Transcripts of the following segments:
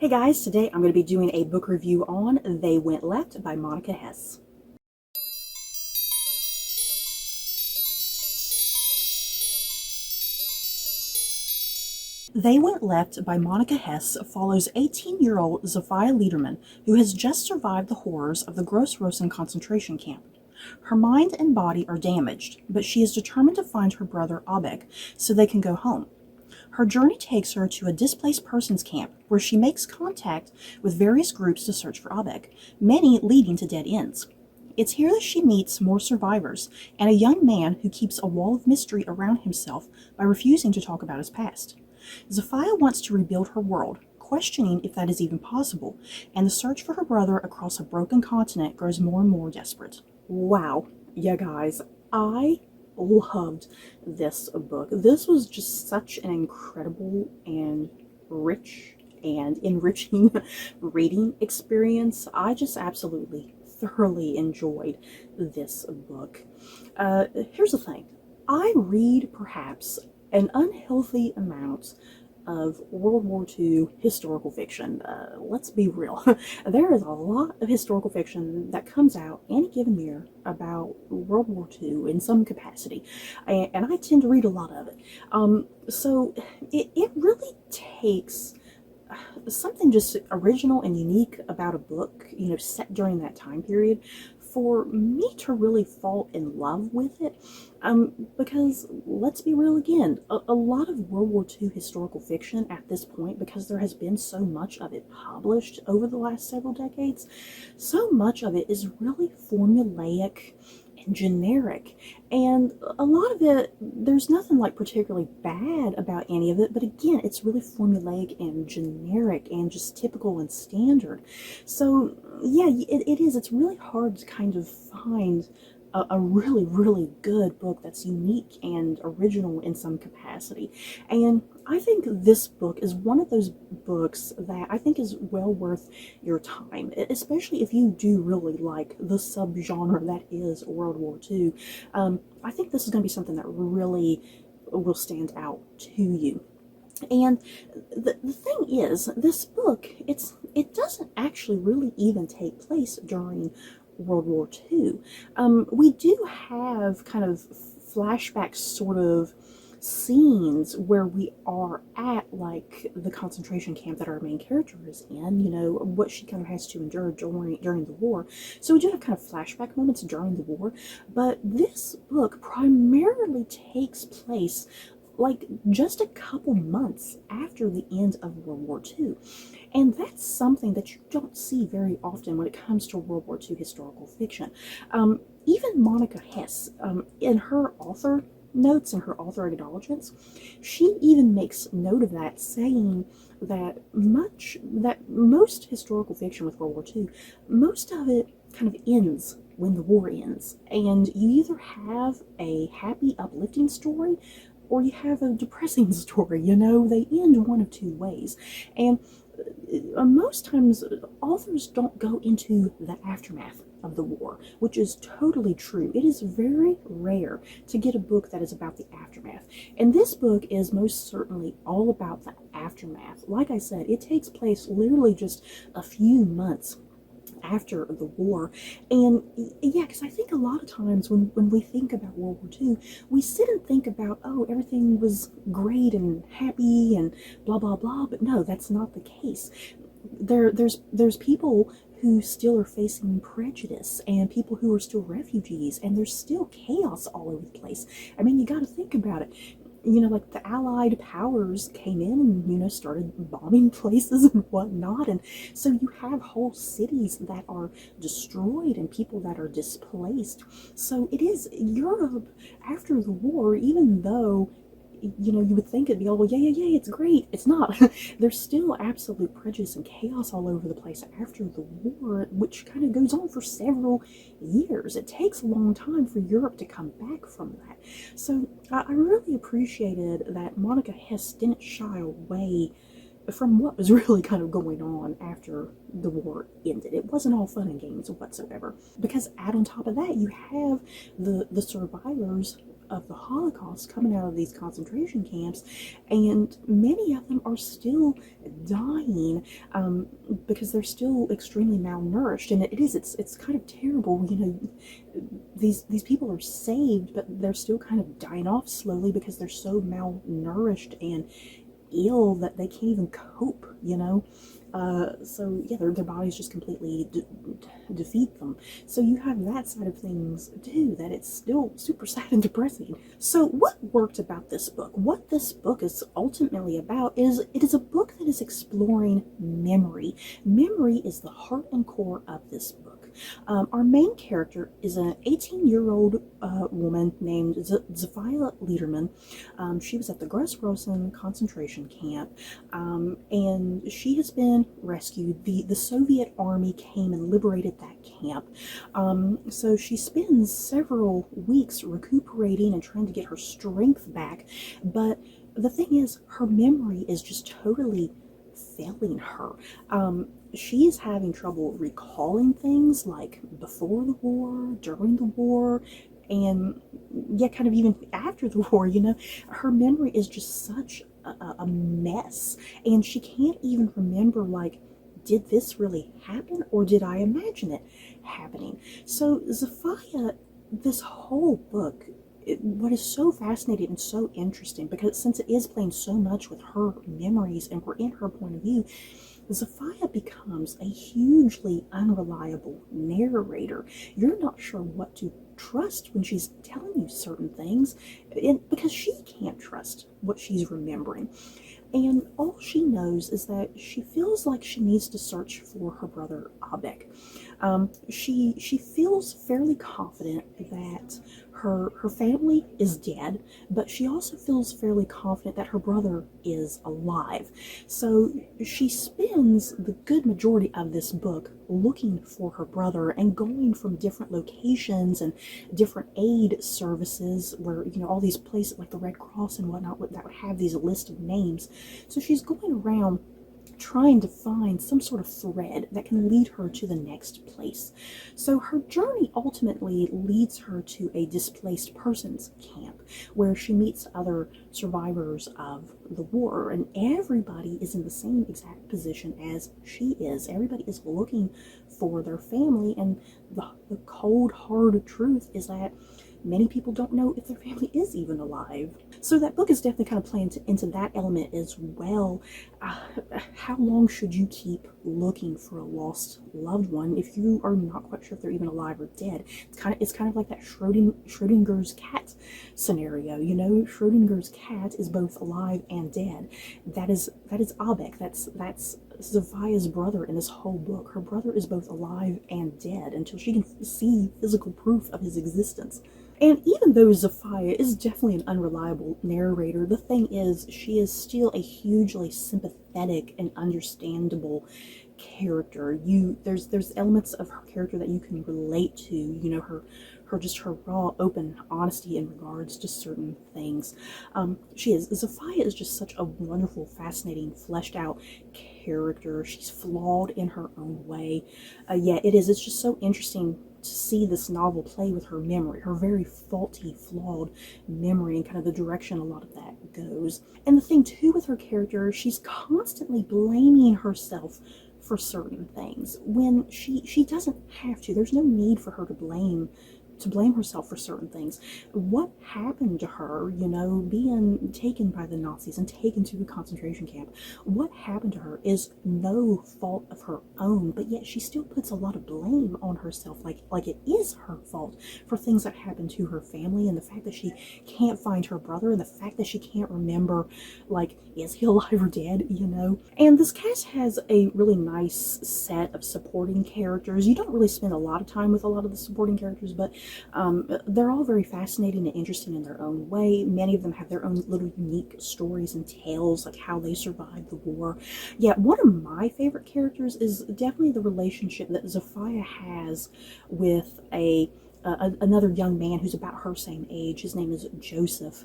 Hey guys, today I'm going to be doing a book review on They Went Left by Monica Hesse. They Went Left by Monica Hesse follows 18-year-old Zofia Liederman, who has just survived the horrors of the Gross-Rosen concentration camp. Her mind and body are damaged, but she is determined to find her brother Abek so they can go home. Her journey takes her to a displaced persons camp where she makes contact with various groups to search for Abek, many leading to dead ends. It's here that she meets more survivors and a young man who keeps a wall of mystery around himself by refusing to talk about his past. Zofia wants to rebuild her world, questioning if that is even possible, and the search for her brother across a broken continent grows more and more desperate. Wow, yeah guys, I loved this book. This was just such an incredible and rich and enriching reading experience. I just absolutely thoroughly enjoyed this book. Here's the thing. I read perhaps an unhealthy amount of World War II historical fiction. Let's be real. There is a lot of historical fiction that comes out any given year about World War II in some capacity, and I tend to read a lot of it. So it really takes something just original and unique about a book, set during that time period, for me to really fall in love with it. Because let's be real again, a lot of World War II historical fiction at this point, because there has been so much of it published over the last several decades, so much of it is really formulaic and generic, and a lot of it, there's nothing like particularly bad about any of it, but again, it's really formulaic and generic and just typical and standard. So yeah, it's really hard to kind of find a really, really good book that's unique and original in some capacity. And I think this book is one of those books that I think is well worth your time, especially if you do really like the subgenre that is World War II. I think this is going to be something that really will stand out to you. And the thing is, this book, it doesn't actually really even take place during World War II. We do have kind of flashback sort of scenes where we are at like the concentration camp that our main character is in, what she kind of has to endure during the war. So we do have kind of flashback moments during the war, but this book primarily takes place like just a couple months after the end of World War II. And that's something that you don't see very often when it comes to World War II historical fiction. Even Monica Hesse, in her author notes and her author acknowledgements, she even makes note of that, saying that most historical fiction with World War II, most of it kind of ends when the war ends. And you either have a happy, uplifting story, or you have a depressing story. They end one of two ways. And most times authors don't go into the aftermath of the war, which is totally true. It is very rare to get a book that is about the aftermath. And this book is most certainly all about the aftermath. Like I said, it takes place literally just a few months after the war. And yeah, because I think a lot of times when we think about World War II, we sit and think about, oh, everything was great and happy and blah blah blah, but no, that's not the case. There's people who still are facing prejudice, and people who are still refugees, and there's still chaos all over the place. I mean, you got to think about it. Like the Allied powers came in and, started bombing places and whatnot. And so you have whole cities that are destroyed and people that are displaced. So it is Europe after the war, even though you would think it'd be all, yeah, it's great. It's not. There's still absolute prejudice and chaos all over the place after the war, which kind of goes on for several years. It takes a long time for Europe to come back from that. So I really appreciated that Monica Hesse didn't shy away from what was really kind of going on after the war ended. It wasn't all fun and games whatsoever. Because add on top of that, you have the survivors of the Holocaust coming out of these concentration camps, and many of them are still dying because they're still extremely malnourished. And it's kind of terrible, you know. These people are saved, but they're still kind of dying off slowly because they're so malnourished and ill that they can't even cope, you know. So yeah, their bodies just completely defeat them. So you have that side of things too, that it's still super sad and depressing. So what worked about this book? What this book is ultimately about is it is a book that is exploring memory. Memory is the heart and core of this book. Our main character is an 18-year-old woman named Zofia Liederman. She was at the Gross-Rosen concentration camp, and she has been rescued. The Soviet army came and liberated that camp. So she spends several weeks recuperating and trying to get her strength back. But the thing is, her memory is just totally failing her. She is having trouble recalling things like before the war, during the war, and yeah, kind of even after the war, you know. Her memory is just such a mess, and she can't even remember, like, did this really happen or did I imagine it happening? So Zofia, this whole book, what is so fascinating and so interesting, because since it is playing so much with her memories and we're in her point of view, Zofia becomes a hugely unreliable narrator. You're not sure what to trust when she's telling you certain things, because she can't trust what she's remembering. And all she knows is that she feels like she needs to search for her brother Abek. She feels fairly confident that her family is dead, but she also feels fairly confident that her brother is alive. So she spends the good majority of this book looking for her brother and going from different locations and different aid services where, you know, all these places like the Red Cross and whatnot that would have these list of names. So she's going around trying to find some sort of thread that can lead her to the next place. So her journey ultimately leads her to a displaced persons camp where she meets other survivors of the war, and everybody is in the same exact position as she is. Everybody is looking for their family, and the cold, hard truth is that many people don't know if their family is even alive. So that book is definitely kind of playing into that element as well. How long should you keep looking for a lost loved one if you are not quite sure if they're even alive or dead? It's kind of like that Schrodinger's cat scenario. You know, Schrodinger's cat is both alive and dead. That is Abek. That's Zofia's brother in this whole book. Her brother is both alive and dead until she can see physical proof of his existence. And even though Zofia is definitely an unreliable narrator, the thing is, she is still a hugely sympathetic and understandable character. There's elements of her character that you can relate to, you know, her raw, open honesty in regards to certain things. Zofia is just such a wonderful, fascinating, fleshed out character. She's flawed in her own way. It's just so interesting to see this novel play with her memory, her very faulty, flawed memory, and kind of the direction a lot of that goes. And the thing too with her character, she's constantly blaming herself for certain things when she doesn't have to. There's no need for her to blame herself for certain things. What happened to her, you know, being taken by the Nazis and taken to a concentration camp, what happened to her is no fault of her own, but yet she still puts a lot of blame on herself, like it is her fault for things that happened to her family, and the fact that she can't find her brother, and the fact that she can't remember, like, is he alive or dead, you know? And this cast has a really nice set of supporting characters. You don't really spend a lot of time with a lot of the supporting characters, but they're all very fascinating and interesting in their own way. Many of them have their own little unique stories and tales, like how they survived the war. Yeah, one of my favorite characters is definitely the relationship that Zofia has with a another young man who's about her same age. His name is Joseph.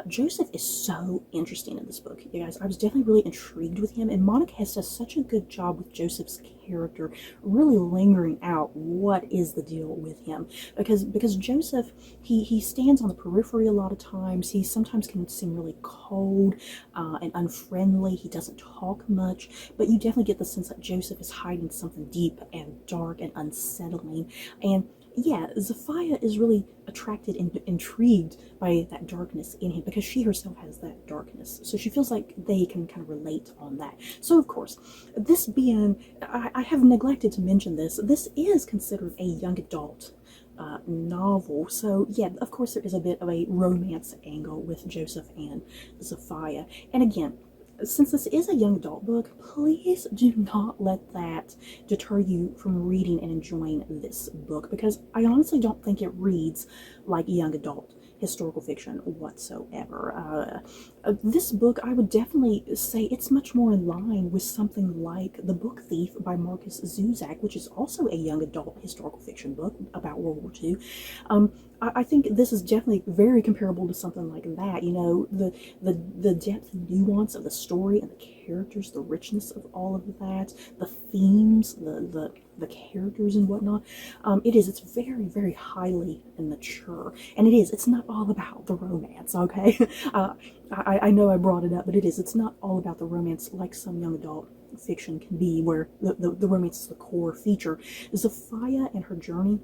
Joseph is so interesting in this book, you guys. I was definitely really intrigued with him, and Monica Hesse does such a good job with Joseph's character, really lingering out what is the deal with him, because Joseph, he stands on the periphery a lot of times. He sometimes can seem really cold and unfriendly. He doesn't talk much, but you definitely get the sense that Joseph is hiding something deep and dark and unsettling. And yeah, Zafia is really attracted and intrigued by that darkness in him, because she herself has that darkness. So she feels like they can kind of relate on that. So of course, this being, I have neglected to mention this is considered a young adult novel. So yeah, of course there is a bit of a romance angle with Joseph and Zafia. And again, since this is a young adult book, please do not let that deter you from reading and enjoying this book, because I honestly don't think it reads like young adult historical fiction whatsoever. This book, I would definitely say it's much more in line with something like The Book Thief by Markus Zusak, which is also a young adult historical fiction book about World War II. I think this is definitely very comparable to something like that. You know, the depth and nuance of the story and the characters, the richness of all of that, the themes, the characters and whatnot. It's very, very highly mature, and it's not all about the romance, okay? I know I brought it up, but it's not all about the romance like some young adult fiction can be, where the romance is the core feature. Zafia and her journey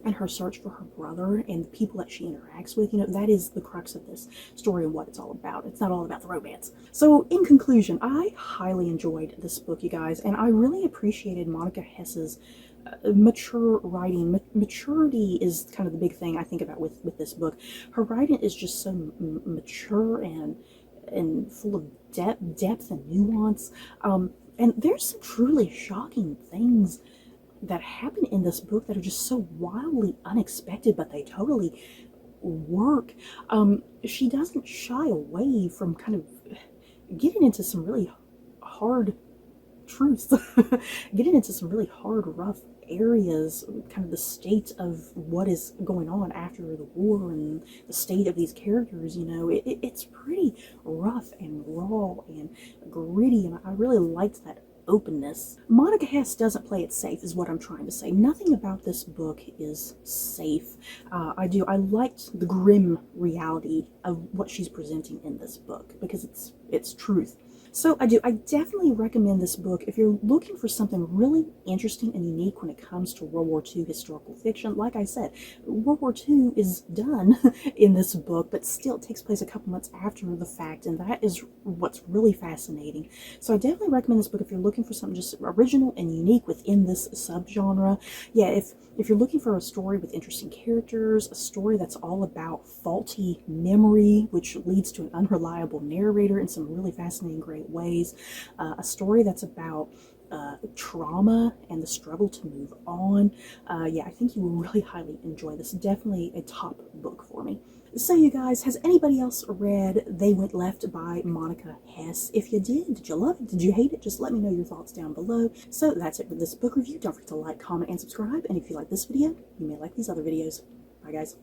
and her search for her brother and the people that she interacts with, that is the crux of this story and what it's all about. It's not all about the romance. So in conclusion, I highly enjoyed this book, you guys, and I really appreciated Monica Hesse's mature writing. Maturity is kind of the big thing I think about with this book. Her writing is just so mature and full of depth and nuance. And there's some truly shocking things that happen in this book that are just so wildly unexpected, but they totally work. She doesn't shy away from kind of getting into some really hard truths, getting into some really hard, rough areas, kind of the state of what is going on after the war and the state of these characters. It's pretty rough and raw and gritty, and I really liked that openness. Monica Hesse doesn't play it safe, is what I'm trying to say. Nothing about this book is safe. I liked the grim reality of what she's presenting in this book, because it's truth. So I definitely recommend this book if you're looking for something really interesting and unique when it comes to World War II historical fiction. Like I said, World War II is done in this book, but still it takes place a couple months after the fact, and that is what's really fascinating. So I definitely recommend this book if you're looking for something just original and unique within this subgenre. Yeah, if you're looking for a story with interesting characters, a story that's all about faulty memory, which leads to an unreliable narrator in some really fascinating, great ways, a story that's about trauma and the struggle to move on, yeah, I think you will really highly enjoy this. Definitely a top book for me. So you guys, has anybody else read They Went Left by Monica Hesse? If you did you love it? Did you hate it? Just let me know your thoughts down below. So that's it for this book review. Don't forget to like, comment, and subscribe. And if you like this video, you may like these other videos. Bye guys.